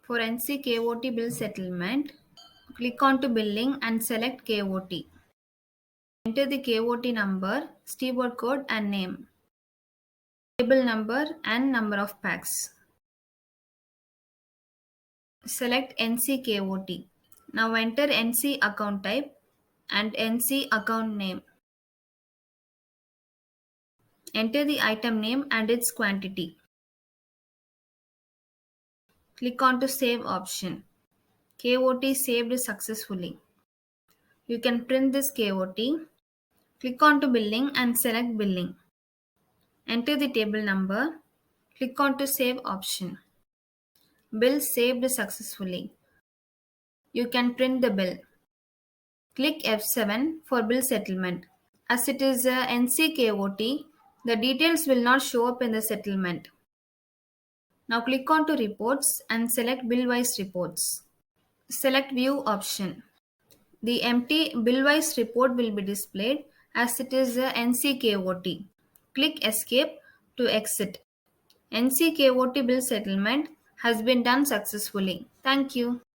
For NC-KOT bill settlement, click on to billing and select KOT. Enter the KOT number, steward code and name, table number and number of packs. Select NC-KOT. Now enter NC account type and NC account name. Enter the item name and its quantity. Click on to save option. KOT saved successfully. You can print this KOT. Click on to billing and select billing. Enter the table number. Click on to save option. Bill saved successfully. You can print the bill. Click F7 for bill settlement. As it is a NC-KOT, the details will not show up in the settlement. Now click on to reports and select bill-wise reports. Select view option. The empty bill-wise report will be displayed as it is a NC-KOT. Click escape to exit. NC-KOT bill settlement has been done successfully. Thank you.